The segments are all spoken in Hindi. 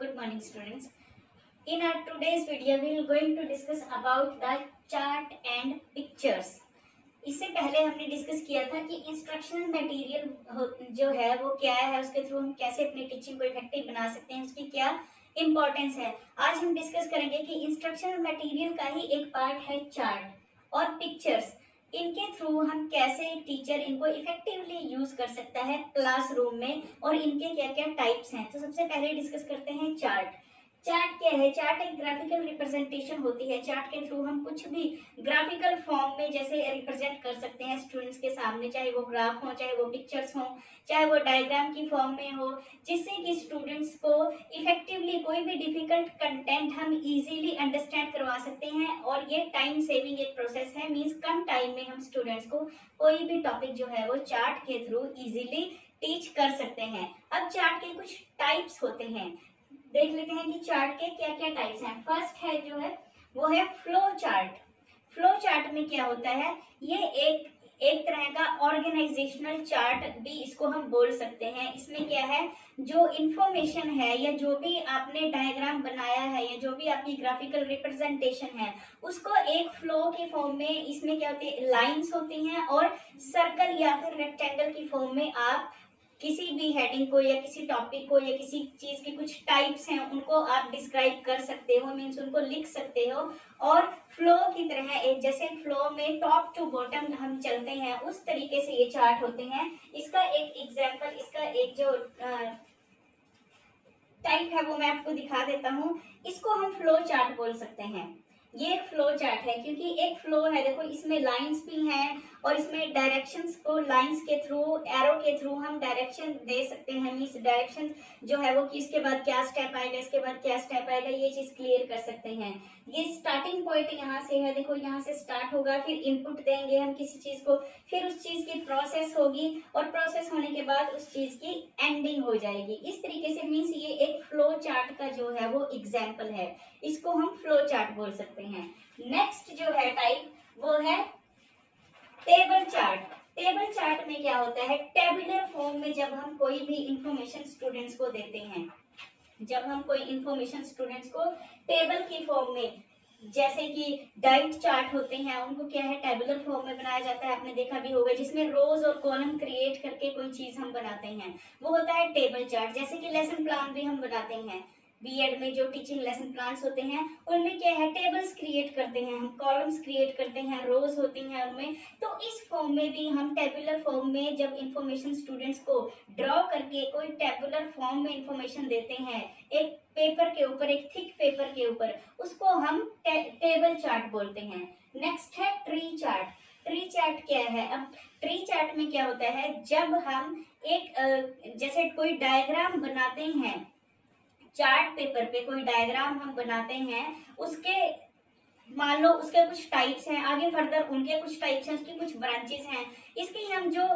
Good morning, students. In our today's video, we are going to discuss about the chart and pictures. इससे पहले हमने डिस्कस किया था कि इंस्ट्रक्शनल मटेरियल जो है वो क्या है, उसके थ्रू हम कैसे अपनी टीचिंग को इफेक्टिव बना सकते हैं, उसकी क्या इम्पोर्टेंस है। आज हम डिस्कस करेंगे कि इंस्ट्रक्शनल मटेरियल का ही एक पार्ट है चार्ट और पिक्चर्स। इनके थ्रू हम कैसे टीचर इनको इफेक्टिवली यूज कर सकता है क्लासरूम में और इनके क्या क्या टाइप्स हैं। तो सबसे पहले डिस्कस करते हैं चार्ट। चार्ट क्या है? चार्ट एक ग्राफिकल रिप्रेजेंटेशन होती है। चार्ट के थ्रू हम कुछ भी ग्राफिकल फॉर्म में जैसे रिप्रेजेंट कर सकते हैं स्टूडेंट्स के सामने, चाहे वो ग्राफ हो, चाहे वो पिक्चर्स हो, चाहे वो डायग्राम की फॉर्म में हो, जिससे कि स्टूडेंट्स को इफेक्टिवली कोई भी डिफिकल्ट कंटेंट हम इजीली अंडरस्टैंड करवा सकते हैं। और ये टाइम सेविंग एक प्रोसेस है, मींस कम टाइम में हम स्टूडेंट्स को कोई भी टॉपिक जो है वो चार्ट के थ्रू इजीली टीच कर सकते हैं। अब चार्ट के कुछ टाइप्स होते हैं, देख लेते हैं कि चार्ट के क्या क्या टाइप्स हैं। फर्स्ट है जो है वो है फ्लो चार्ट। फ्लो चार्ट में क्या होता है? ये एक तरह का ऑर्गेनाइजेशनल चार्ट भी इसको हम बोल सकते हैं। इसमें क्या है, जो इंफॉर्मेशन है या जो भी आपने डायग्राम बनाया है या जो भी आपकी ग्राफिकल रिप्रेजेंटेशन है उसको एक फ्लो के फॉर्म में, इसमें क्या होती है, लाइंस होती हैं और सर्कल या फिर रेक्टेंगल की फॉर्म में आप किसी भी हेडिंग को या किसी टॉपिक को या किसी चीज के कुछ टाइप्स हैं उनको आप डिस्क्राइब कर सकते हो, मीन्स उनको लिख सकते हो। और फ्लो की तरह एक, जैसे फ्लो में टॉप टू बॉटम हम चलते हैं उस तरीके से ये चार्ट होते हैं। इसका एक एग्जांपल, इसका एक जो टाइप है वो मैं आपको दिखा देता हूँ। इसको हम फ्लो चार्ट बोल सकते हैं। ये एक फ्लो चार्ट है क्योंकि एक फ्लो है, देखो इसमें लाइंस भी हैं और इसमें डायरेक्शंस को लाइंस के थ्रू, एरो के थ्रू हम डायरेक्शन दे सकते हैं। मींस डायरेक्शन जो है वो कि इसके बाद क्या स्टेप आएगा, इसके बाद क्या स्टेप आएगा, ये चीज क्लियर कर सकते हैं। ये स्टार्टिंग पॉइंट यहाँ से है, देखो यहाँ से स्टार्ट होगा, फिर इनपुट देंगे हम किसी चीज को, फिर उस चीज की प्रोसेस होगी और प्रोसेस होने के बाद उस चीज की एंडिंग हो जाएगी। इस तरीके से मींस ये एक फ्लो चार्ट का जो है वो एग्जाम्पल है, इसको हम फ्लो चार्ट बोल सकते हैं। नेक्स्ट जो है टाइप वो है टेबल चार्ट। टेबल चार्ट में क्या होता है, टेबुलर फॉर्म में जब हम कोई भी इंफॉर्मेशन स्टूडेंट्स को देते हैं, जब हम कोई इंफॉर्मेशन स्टूडेंट्स को टेबल की फॉर्म में, जैसे कि डाइट चार्ट होते हैं, उनको क्या है टेबुलर फॉर्म में बनाया जाता है। आपने देखा भी होगा जिसमें रोज और कॉलम क्रिएट करके कोई चीज हम बनाते हैं, वो होता है टेबल चार्ट। जैसे कि लेसन प्लान भी हम बनाते हैं, बीएड में जो टीचिंग लेसन प्लान्स होते हैं उनमें क्या है, टेबल्स क्रिएट करते हैं हम, कॉलम्स क्रिएट करते हैं, रोज होती हैं उनमें। तो इस फॉर्म में भी हम टेबुलर फॉर्म में जब इंफॉर्मेशन स्टूडेंट्स को ड्रॉ करके कोई टेबुलर फॉर्म में इंफॉर्मेशन देते हैं एक पेपर के ऊपर, एक थिक पेपर के ऊपर, उसको हम टेबल चार्ट बोलते हैं। नेक्स्ट है ट्री चार्ट। ट्री चार्ट क्या है? अब ट्री चार्ट में क्या होता है, जब हम एक जैसे कोई डायग्राम बनाते हैं, चार्ट पेपर पे कोई डायग्राम हम बनाते हैं, उसके मान लो उसके कुछ टाइप्स हैं, आगे फर्दर उनके कुछ टाइप्स हैं, उसकी कुछ ब्रांचेस हैं। इसकी हम जो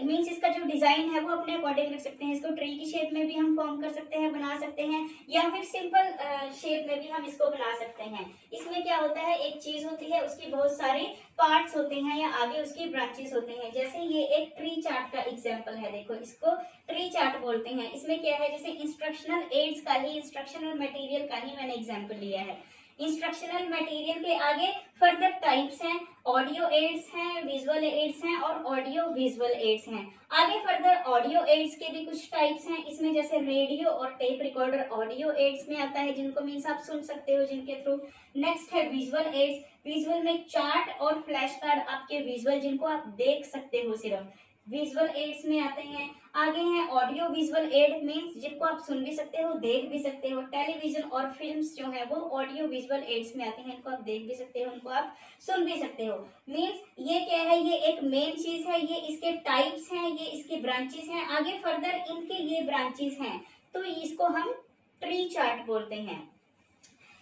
मीन्स इसका जो डिजाइन है वो अपने अकॉर्डिंग रख सकते हैं। इसको ट्री की शेप में भी हम फॉर्म कर सकते हैं, बना सकते हैं, या फिर सिंपल शेप में भी हम इसको बना सकते हैं। इसमें क्या होता है, एक चीज होती है उसकी बहुत सारे पार्ट्स होते हैं या आगे उसकी ब्रांचेस होते हैं। जैसे ये एक ट्री चार्ट का एग्जाम्पल है, देखो इसको ट्री चार्ट बोलते हैं। इसमें क्या है, जैसे इंस्ट्रक्शनल एड्स का ही, इंस्ट्रक्शनल मटेरियल का ही मैंने एग्जाम्पल लिया है। इंस्ट्रक्शनल मटेरियल के आगे फर्दर टाइप्स हैं, ऑडियो एड्स हैं, विजुअल एड्स हैं और ऑडियो विजुअल एड्स हैं। आगे फर्दर ऑडियो एड्स के भी कुछ टाइप्स हैं, इसमें जैसे रेडियो और टेप रिकॉर्डर ऑडियो एड्स में आता है, जिनको मीन्स आप सुन सकते हो, जिनके थ्रू। नेक्स्ट है विजुअल एड्स। विजुअल में चार्ट और फ्लैश कार्ड आपके विजुअल, जिनको आप देख सकते हो, सिर्फ विजुअल एड्स में आते हैं। आगे है ऑडियो विजुअल एड, मीन्स जिनको आप सुन भी सकते हो, देख भी सकते हो। टेलीविजन और फिल्म्स जो है वो ऑडियो विजुअल एड्स में आते हैं, इनको आप देख भी सकते हो, उनको आप सुन भी सकते हो। मीन्स ये क्या है, ये एक मेन चीज है, ये इसके टाइप्स हैं, ये इसकी ब्रांचेस हैं, आगे फर्दर इनके ये ब्रांचेस हैं, तो इसको हम ट्री चार्ट बोलते हैं।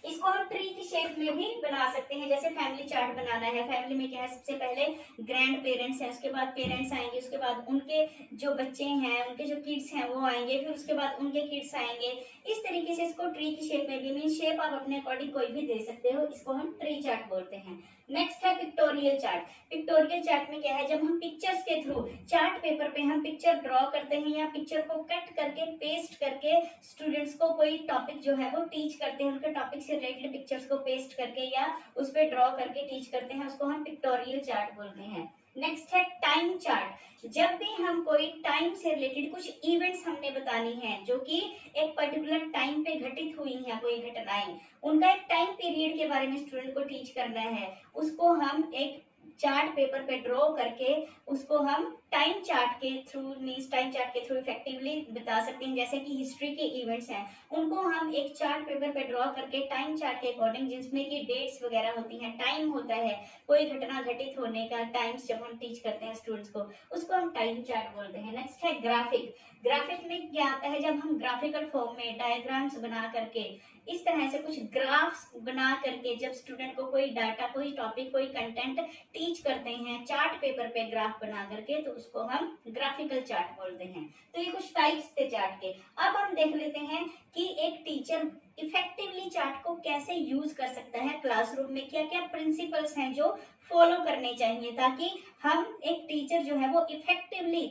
इसको हम ट्री की शेप में भी बना सकते हैं। जैसे फैमिली चार्ट बनाना है, फैमिली में क्या है, सबसे पहले ग्रैंड पेरेंट्स हैं, उसके बाद पेरेंट्स आएंगे, उसके बाद उनके जो बच्चे हैं, उनके जो किड्स हैं वो आएंगे, फिर उसके बाद उनके किड्स आएंगे। इस तरीके से इसको ट्री की शेप में भी, मीन शेप आप अपने अकॉर्डिंग कोई भी दे सकते हो, इसको हम ट्री चार्ट बोलते हैं। नेक्स्ट है पिक्टोरियल चार्ट। पिक्टोरियल चार्ट में क्या है, जब हम पिक्चर्स के थ्रू चार्ट पेपर पे हम पिक्चर ड्रॉ करते हैं या पिक्चर को कट करके पेस्ट करके स्टूडेंट्स को कोई टॉपिक जो है वो टीच करते हैं, उनके टॉपिक से रिलेटेड पिक्चर्स को पेस्ट करके या उस पर ड्रॉ करके टीच करते हैं, उसको हम पिक्टोरियल चार्ट बोलते हैं। नेक्स्ट है टाइम चार्ट। जब भी हम कोई टाइम से रिलेटेड कुछ इवेंट्स हमने बतानी है जो कि एक पर्टिकुलर टाइम पे घटित हुई हैं, कोई घटनाएं, उनका एक टाइम पीरियड के बारे में स्टूडेंट को टीच करना है, उसको हम एक चार्ट पेपर पे ड्रॉ करके उसको हम टाइम चार्ट के थ्रू, मीन्स टाइम चार्ट के थ्रू इफेक्टिवली बता सकते हैं। जैसे कि हिस्ट्री के इवेंट्स हैं, उनको हम एक चार्ट पेपर पे ड्रॉ करके टाइम चार्ट के अकॉर्डिंग, जिसमें कि डेट्स वगैरह होती हैं, टाइम होता है, कोई घटना घटित होने का टाइम्स जब हम टीच करते हैं स्टूडेंट्स को, उसको हम टाइम चार्ट बोलते हैं। नेक्स्ट है ग्राफिक। ग्राफिक में क्या आता है, जब हम ग्राफिकल फॉर्म में डायग्राम्स बना करके, इस तरह से कुछ ग्राफ्स बना करके जब स्टूडेंट को कोई डाटा, कोई टॉपिक, कोई कंटेंट टीच करते हैं चार्ट पेपर पे ग्राफ बना करके, तो उसको हम ग्राफिकल चार्ट बोलते हैं। तो ये कुछ टाइप्स थे चार्ट के। अब हम देख लेते हैं कि एक टीचर इफेक्टिवली चार्ट को कैसे यूज कर सकता है क्लासरूम में, क्या क्या प्रिंसिपल्स हैं जो फॉलो करने चाहिए ताकि हम एक टीचर जो है वो इफेक्टिवली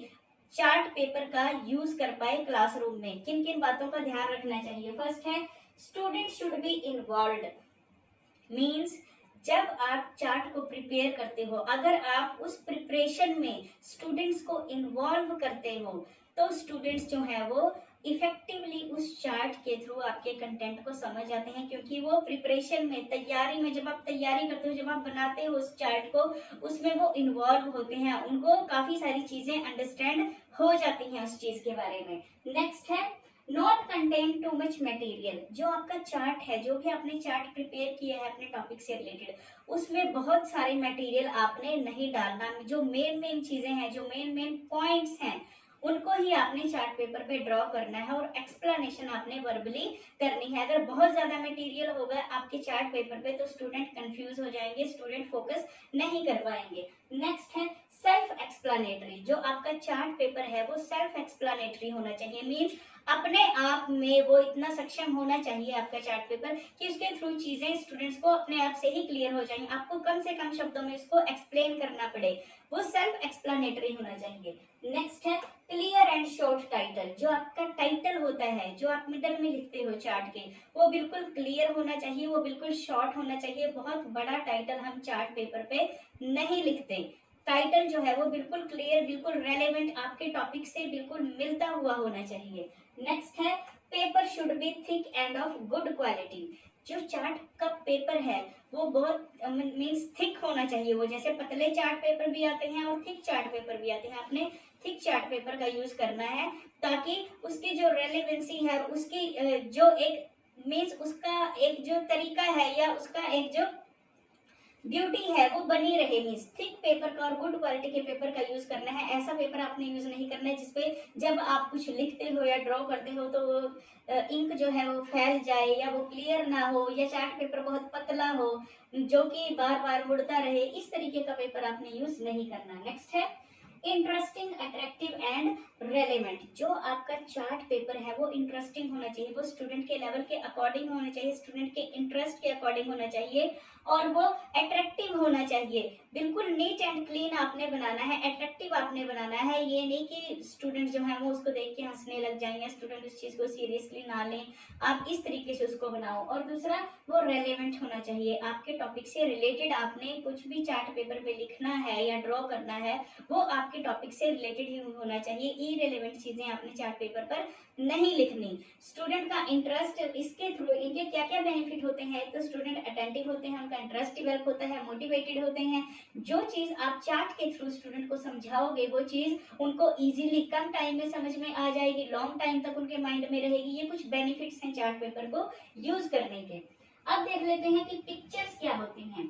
चार्ट पेपर का यूज कर पाए क्लासरूम में। किन किन बातों का ध्यान रखना चाहिए। फर्स्ट है student should be involved. Means जब आप चार्ट को प्रिपेयर करते हो, अगर आप उस प्रिपरेशन में स्टूडेंट्स को इन्वॉल्व करते हो, तो स्टूडेंट्स जो है वो इफेक्टिवली उस चार्ट के थ्रू आपके कंटेंट को समझ आते हैं, क्योंकि वो प्रिपरेशन में, तैयारी में, जब आप तैयारी करते हो, जब आप बनाते हो उस चार्ट को, उसमें वो इन्वॉल्व होते हैं, उनको काफी सारी चीजें अंडरस्टैंड हो जाती हैं उस चीज के बारे में। नेक्स्ट है not contain too much material. जो आपका चार्ट है, जो भी आपने चार्ट प्रिपेयर किया है अपने टॉपिक से रिलेटेड, उसमें बहुत सारे मटेरियल आपने नहीं डालना। जो मेन चीजें हैं, जो मेन पॉइंट्स हैं, उनको ही आपने चार्ट पेपर पे ड्रॉ करना है और एक्सप्लेनेशन आपने वर्बली करनी है। अगर बहुत ज्यादा मटेरियल होगा आपके चार्ट पेपर पे तो स्टूडेंट कंफ्यूज हो जाएंगे, स्टूडेंट फोकस नहीं कर पाएंगे। नेक्स्ट है सेल्फ एक्सप्लेनेटरी। जो आपका चार्ट पेपर है वो सेल्फ एक्सप्लेनेटरी होना चाहिए। मीन्स अपने आप में वो इतना सक्षम होना चाहिए आपका चार्ट पेपर कि उसके थ्रू चीजें स्टूडेंट्स को अपने आप से ही क्लियर हो जाएंगी, आपको कम से कम शब्दों में इसको एक्सप्लेन करना पड़े, वो सेल्फ एक्सप्लेनेटरी होना चाहिए। नेक्स्ट है क्लियर एंड शॉर्ट टाइटल। जो आपका टाइटल होता है, जो आप मिडल में लिखते हो चार्ट के, वो बिल्कुल क्लियर होना चाहिए, वो बिल्कुल शॉर्ट होना चाहिए। बहुत बड़ा टाइटल हम चार्ट पेपर पे नहीं लिखते। टाइटल जो है वो बिल्कुल क्लियर, बिल्कुल रेलेवेंट, आपके टॉपिक से बिल्कुल मिलता हुआ होना चाहिए। नेक्स्ट है paper should be thick end of good quality. जो चार्ट का पेपर है वो बहुत मीन्स थिक होना चाहिए। वो जैसे पतले चार्ट पेपर भी आते हैं और थिक चार्ट पेपर भी आते हैं, आपने थिक चार्ट पेपर का यूज करना है ताकि उसकी जो रेलेवेंसी है, उसकी जो एक मीन्स उसका एक जो तरीका है या उसका एक जो ब्यूटी है वो बनी रहे। मीन्स थिक पेपर का और गुड क्वालिटी के पेपर का यूज करना है। ऐसा पेपर आपने यूज नहीं करना है जिसपे जब आप कुछ लिखते हो या ड्रॉ करते हो तो वो इंक जो है वो फैल जाए या वो क्लियर ना हो, या चार्ट पेपर बहुत पतला हो जो कि बार बार मुड़ता रहे। इस तरीके का पेपर आपने यूज नहीं करना। नेक्स्ट है इंटरेस्टिंग, अट्रैक्टिव एंड रेलेवेंट। जो आपका चार्ट पेपर है वो इंटरेस्टिंग होना चाहिए, वो स्टूडेंट के लेवल के अकॉर्डिंग होना चाहिए, स्टूडेंट के इंटरेस्ट के अकॉर्डिंग होना चाहिए और वो अट्रैक्टिव होना चाहिए। बिल्कुल नीट एंड क्लीन आपने बनाना है, अट्रैक्टिव आपने बनाना है। ये नहीं कि स्टूडेंट जो है वो उसको देख के हंसने लग जाएंगे, स्टूडेंट उस चीज को सीरियसली ना लें, आप इस तरीके से उसको बनाओ। और दूसरा वो रेलेवेंट होना चाहिए, आपके टॉपिक से रिलेटेड आपने कुछ भी चार्ट पेपर पे लिखना है या ड्रॉ करना है वो आपके टॉपिक से रिलेटेड ही होना चाहिए। इरेलेवेंट चीजें आपने चार्ट पेपर पर नहीं लिखनी। स्टूडेंट का इंटरेस्ट, इसके थ्रू इनके क्या क्या बेनिफिट होते हैं, तो स्टूडेंट अटेंटिव होते हैं, उनका इंटरेस्ट डेवलप होता है, मोटिवेटेड होते हैं। जो चीज आप चार्ट के थ्रू स्टूडेंट को समझाओगे वो चीज उनको इजीली कम टाइम में समझ में आ जाएगी, लॉन्ग टाइम तक उनके माइंड में रहेगी। ये कुछ बेनिफिट्स हैं चार्ट पेपर को यूज करने के। अब देख लेते हैं कि पिक्चर्स क्या होती हैं।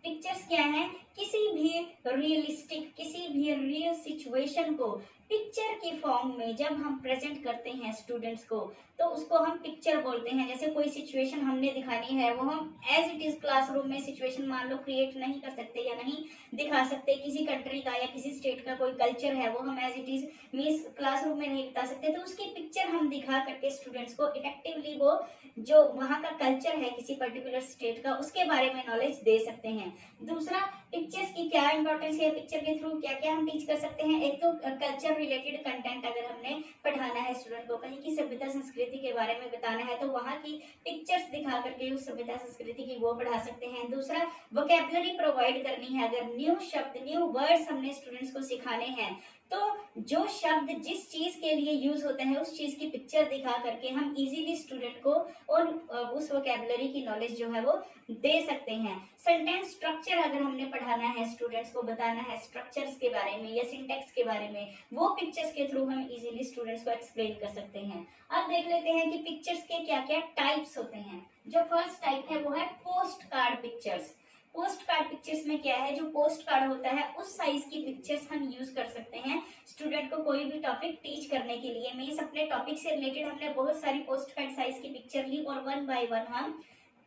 पिक्चर्स क्या है किसी भी रियलिस्टिक, किसी भी रियल सिचुएशन को पिक्चर के फॉर्म में जब हम प्रेजेंट करते हैं स्टूडेंट्स को, तो उसको हम पिक्चर बोलते हैं। जैसे कोई सिचुएशन हमने दिखानी है, वो हम एज इट इज क्लासरूम में सिचुएशन मान लो क्रिएट नहीं कर सकते या नहीं दिखा सकते, किसी कंट्री का या किसी स्टेट का कोई कल्चर है वो हम as it is means classroom में नहीं बता सकते, तो उसकी पिक्चर हम दिखा करके स्टूडेंट्स को इफेक्टिवली वो जो वहाँ का कल्चर है किसी पर्टिकुलर स्टेट का, उसके बारे में नॉलेज दे सकते हैं। दूसरा, पिक्चर्स की क्या इंपॉर्टेंस है, पिक्चर के थ्रू क्या क्या हम टीच कर सकते हैं। एक तो कल्चर रिलेटेड कंटेंट अगर हमने पढ़ाना है स्टूडेंट को, कहीं की सभ्यता संस्कृति के बारे में बताना है, तो वहाँ की पिक्चर्स दिखा करके उस सभ्यता संस्कृति की वो पढ़ा सकते हैं। दूसरा, वोकैबुलरी प्रोवाइड करनी है। अगर न्यू शब्द, न्यू वर्ड्स हमने स्टूडेंट्स को सिखाने हैं, तो जो शब्द जिस चीज के लिए यूज होते हैं उस चीज की पिक्चर दिखा करके हम इजीली स्टूडेंट को और उस वोकैबुलरी की नॉलेज जो है वो दे सकते हैं। सेंटेंस स्ट्रक्चर अगर हमने पढ़ाना है स्टूडेंट्स को, बताना है स्ट्रक्चर्स के बारे में या सिंटेक्स के बारे में, वो पिक्चर्स के थ्रू हम इजीली स्टूडेंट्स को एक्सप्लेन कर सकते हैं। अब देख लेते हैं कि पिक्चर्स के क्या क्या टाइप्स होते हैं। जो फर्स्ट टाइप है वो है post card pictures. Post card pictures में क्या है, जो पोस्ट कार्ड होता है उस साइज की पिक्चर्स हम यूज कर सकते हैं स्टूडेंट को कोई भी टॉपिक टीच करने के लिए। मीन्स अपने टॉपिक से रिलेटेड हमने बहुत सारी पोस्ट कार्ड साइज की पिक्चर ली और वन बाय वन हम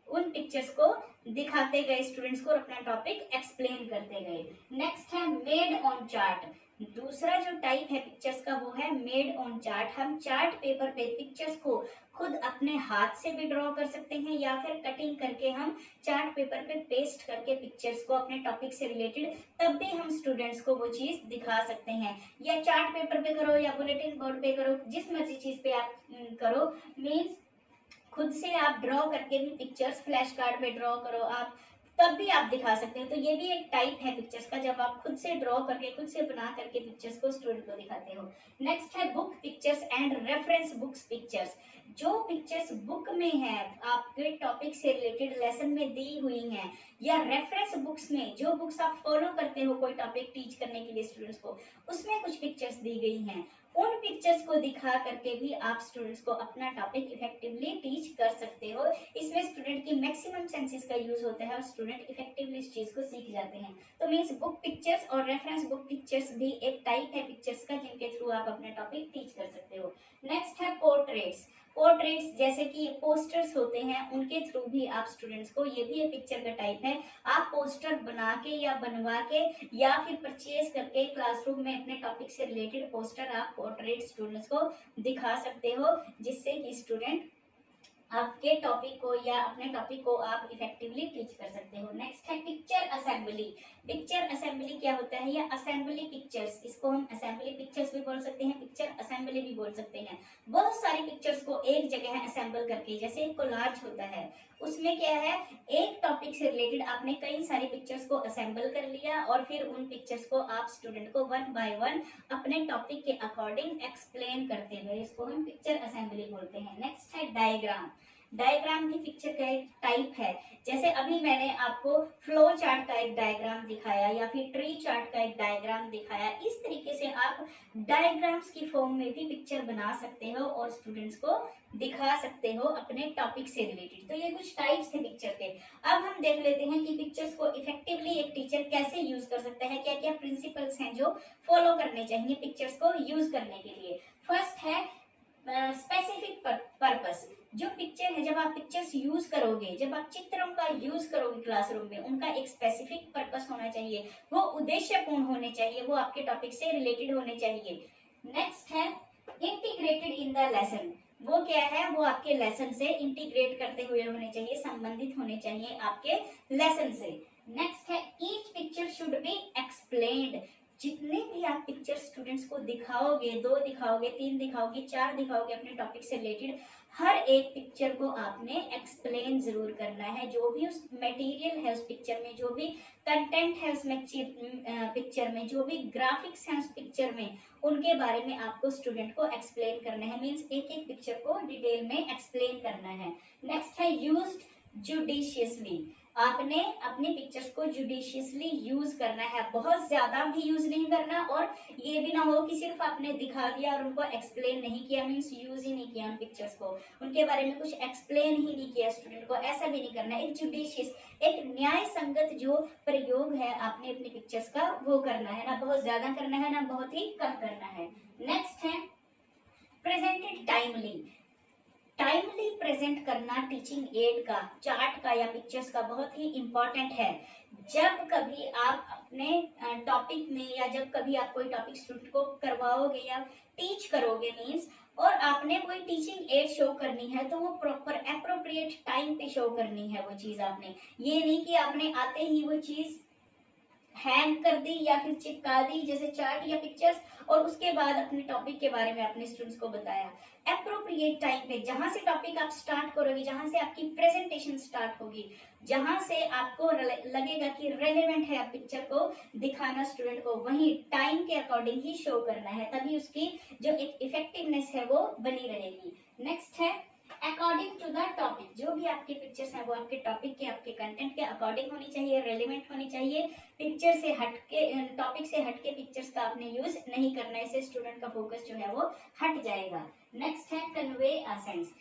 उन पिक्चर्स को दिखाते गए स्टूडेंट्स को और अपना टॉपिक एक्सप्लेन करते गए। नेक्स्ट है मेड ऑन चार्ट। दूसरा जो टाइप है पिक्चर्स का वो है मेड ऑन चार्ट। हम चार्ट पेपर पे पिक्चर्स को खुद अपने हाथ से भी ड्रॉ कर सकते हैं या फिर कटिंग करके हम चार्ट पेपर पे पेस्ट करके पिक्चर्स को अपने टॉपिक से रिलेटेड तब भी हम स्टूडेंट्स को वो चीज दिखा सकते हैं। या चार्ट पेपर पे करो या बुलेटिन बोर्ड पे करो, जिस मर्जी चीज पे आप करो, मीन्स खुद से आप ड्रॉ करके भी पिक्चर्स फ्लैश कार्ड पे ड्रॉ करो आप, तब भी आप दिखा सकते हैं। तो ये भी एक टाइप है पिक्चर्स का, जब आप खुद से ड्रॉ करके खुद से बना करके पिक्चर्स को स्टूडेंट को दिखाते हो। नेक्स्ट है book pictures and reference books pictures. जो पिक्चर्स बुक में है, आपके टॉपिक से रिलेटेड लेसन में दी हुई हैं, या रेफरेंस बुक्स में जो बुक्स आप फॉलो करते हो कोई टॉपिक टीच करने के लिए स्टूडेंट्स को, उसमें कुछ पिक्चर्स दी गई हैं, उन पिक्चर्स को दिखा करके भी आप स्टूडेंट्स को अपना टॉपिक इफेक्टिवली टीच कर सकते हो। इसमें स्टूडेंट की मैक्सिमम सेंसेस का यूज होता है और स्टूडेंट इफेक्टिवली इस चीज को सीख जाते हैं। तो मीन्स बुक पिक्चर्स और रेफरेंस बुक पिक्चर्स भी एक टाइप है पिक्चर्स का, जिनके थ्रू आप अपना टॉपिक टीच कर सकते हो। नेक्स्ट है पोर्ट्रेट्स। पोर्ट्रेट्स जैसे कि पोस्टर्स होते हैं, उनके थ्रू भी आप स्टूडेंट्स को, ये भी एक पिक्चर का टाइप है, आप पोस्टर बना के या बनवा के या फिर परचेज करके क्लासरूम में अपने टॉपिक से रिलेटेड पोस्टर आप पोर्ट्रेट स्टूडेंट्स को दिखा सकते हो, जिससे कि स्टूडेंट आपके टॉपिक को या अपने टॉपिक को आप इफेक्टिवली टीच कर सकते हो। नेक्स्ट है पिक्चर असेंबली। पिक्चर असेंबली क्या होता है, या असेंबली पिक्चर्स, इसको हम असेंबली पिक्चर्स भी बोल सकते हैं, पिक्चर असेंबली भी बोल सकते हैं। बहुत सारी पिक्चर्स को एक जगह असेंबल करके, जैसे कोलाज होता है, उसमें क्या है, एक टॉपिक से रिलेटेड आपने कई सारी पिक्चर्स को असेंबल कर लिया और फिर उन पिक्चर्स को आप स्टूडेंट को वन बाय वन अपने टॉपिक के अकॉर्डिंग एक्सप्लेन करते हुए, इसको हम पिक्चर असेंबली बोलते हैं। नेक्स्ट है डायग्राम। डायग्राम भी पिक्चर का एक टाइप है। जैसे अभी मैंने आपको फ्लो चार्ट का एक डायग्राम दिखाया या फिर ट्री चार्ट का एक डायग्राम दिखाया, इस तरीके से आप डायग्राम्स की फॉर्म में भी पिक्चर बना सकते हो और स्टूडेंट्स को दिखा सकते हो अपने टॉपिक से रिलेटेड। तो ये कुछ टाइप्स थे पिक्चर के। अब हम देख लेते हैं कि पिक्चर्स को इफेक्टिवली एक टीचर कैसे यूज कर सकता है, क्या क्या प्रिंसिपल्स हैं जो फॉलो करने चाहिए पिक्चर्स को यूज करने के लिए। फर्स्ट है स्पेसिफिक पर्पस। जो पिक्चर है, जब आप पिक्चर्स यूज करोगे, जब आप चित्रों का यूज करोगे क्लासरूम में, उनका एक स्पेसिफिक पर्पस होना चाहिए, वो उद्देश्यपूर्ण होने चाहिए, वो आपके टॉपिक से रिलेटेड होने चाहिए। नेक्स्ट है इंटीग्रेटेड इन द लेसन। वो क्या है, वो आपके लेसन से इंटीग्रेट करते हुए होने चाहिए, संबंधित होने चाहिए आपके लेसन से। नेक्स्ट है each picture should be explained. जितने भी आप पिक्चर स्टूडेंट्स को दिखाओगे, 2 दिखाओगे, 3 दिखाओगे, 4 दिखाओगे अपने टॉपिक से रिलेटेड, हर एक पिक्चर को आपने एक्सप्लेन जरूर करना है। जो भी उस मटेरियल है उस पिक्चर में, जो भी कंटेंट है उस पिक्चर में, जो भी ग्राफिक्स हैं उस पिक्चर में, उनके बारे में आपको स्टूडेंट को एक्सप्लेन करना है। मीन्स एक एक पिक्चर को डिटेल में एक्सप्लेन करना है। नेक्स्ट है यूज्ड जुडिशियसली। आपने अपनी पिक्चर्स को जुडिशियसली यूज करना है, बहुत ज्यादा भी यूज नहीं करना, और ये भी ना हो कि सिर्फ आपने दिखा दिया और उनको एक्सप्लेन नहीं किया, मीन्स यूज ही नहीं किया उन पिक्चर्स को, उनके बारे में कुछ एक्सप्लेन ही नहीं किया स्टूडेंट को, ऐसा भी नहीं करना। एक जुडिशियस, एक न्याय संगत जो प्रयोग है आपने अपनी पिक्चर्स का वो करना है, ना बहुत ज्यादा करना है ना बहुत ही कम करना है। नेक्स्ट है प्रेजेंटेड टाइमली। टाइमली प्रेजेंट करना टीचिंग एड का, चार्ट का या पिक्चर्स का बहुत ही इंपॉर्टेंट है। जब कभी आप अपने टॉपिक में या जब कभी आप कोई टॉपिक स्टूडेंट को करवाओगे या टीच करोगे मीन्स, और आपने कोई टीचिंग एड शो करनी है तो वो प्रॉपर एप्रोप्रिएट टाइम पे शो करनी है वो चीज आपने। ये नहीं कि आपने आते ही वो चीज हैंग कर दी या फिर चिपका दी जैसे चार्ट या पिक्चर्स, और उसके बाद अपने टॉपिक के बारे में अपने स्टूडेंट्स को बताया। एप्रोप्रिएट टाइम पे जहां से टॉपिक आप स्टार्ट करोगे, जहां से आपकी प्रेजेंटेशन स्टार्ट होगी, जहां से आपको लगेगा कि रेलेवेंट है आप पिक्चर को दिखाना स्टूडेंट को, वही टाइम के अकॉर्डिंग ही शो करना है, तभी उसकी जो एक इफेक्टिवनेस है वो बनी रहेगी। नेक्स्ट है अकॉर्डिंग टू द टॉपिक। जो भी आपकी पिक्चर्स है वो आपके टॉपिक के, आपके कंटेंट के अकॉर्डिंग होनी चाहिए, रेलिवेंट होनी चाहिए। पिक्चर से हटके, टॉपिक से हटके पिक्चर्स का आपने यूज नहीं करना है, इससे स्टूडेंट का फोकस जो है वो हट जाएगा। नेक्स्ट है कन्वे अ सेंस।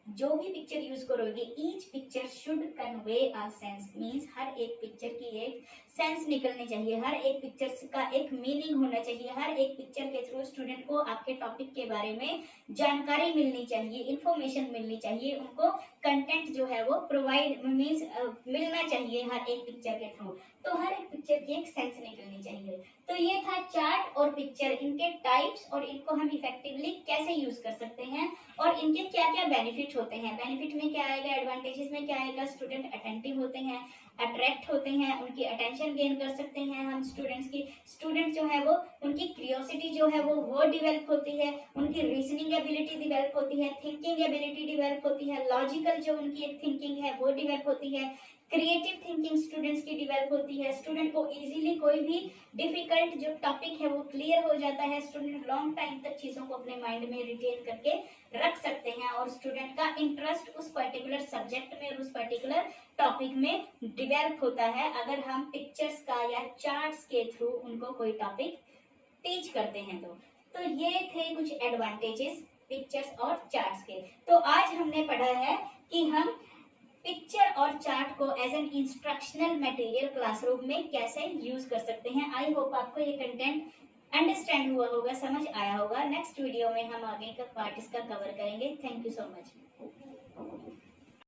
जो भी पिक्चर यूज करोगे, each picture should convey a sense, means हर एक पिक्चर की एक सेंस निकलनी चाहिए, हर एक पिक्चर का एक मीनिंग होना चाहिए, हर एक पिक्चर के थ्रू स्टूडेंट को आपके टॉपिक के बारे में जानकारी मिलनी चाहिए, इंफॉर्मेशन मिलनी चाहिए, उनको कंटेंट जो है वो प्रोवाइड मीन्स मिलना चाहिए हर एक पिक्चर के थ्रू। तो हर एक पिक्चर की एक सेंस निकलनी चाहिए। तो ये था चार्ट और पिक्चर, इनके टाइप्स और इनको हम इफेक्टिवली कैसे यूज कर सकते हैं और इनके क्या क्या बेनिफिट होते हैं। बेनिफिट में क्या आएगा, एडवांटेजेस में क्या आएगा, स्टूडेंट अटेंटिव होते हैं, अट्रैक्ट होते हैं, उनकी अटेंशन गेन कर सकते हैं हम स्टूडेंट जो है वो उनकी क्यूरियोसिटी जो है वो डिवेल्प होती है, उनकी रीजनिंग एबिलिटी डिवेल्प होती है, थिंकिंग एबिलिटी डिवेल्प होती है, लॉजिकल जो उनकी एक थिंकिंग है वो डिवेल्प होती है, क्रिएटिव थिंकिंग स्टूडेंट्स की डिवेल्प होती है, स्टूडेंट को इजीली कोई भी डिफिकल्ट जो टॉपिक है वो क्लियर हो जाता है, स्टूडेंट लॉन्ग टाइम तक चीजों को अपने माइंड में रिटेन करके रख सकते हैं, और स्टूडेंट का इंटरेस्ट उस पर्टिकुलर सब्जेक्ट में और उस पर्टिकुलर टॉपिक में डिवेल्प होता है अगर हम पिक्चर्स का या चार्ट्स के थ्रू उनको कोई टॉपिक टीच करते हैं। तो ये थे कुछ एडवांटेजेस पिक्चर्स और चार्ट्स के। तो आज हमने पढ़ा है कि हम पिक्चर और चार्ट को as an instructional material classroom में कैसे यूज कर सकते हैं। आई होप आपको ये कंटेंट अंडरस्टैंड हुआ होगा, समझ आया होगा। नेक्स्ट वीडियो में हम आगे का पार्ट इसका कवर करेंगे। Thank you so much.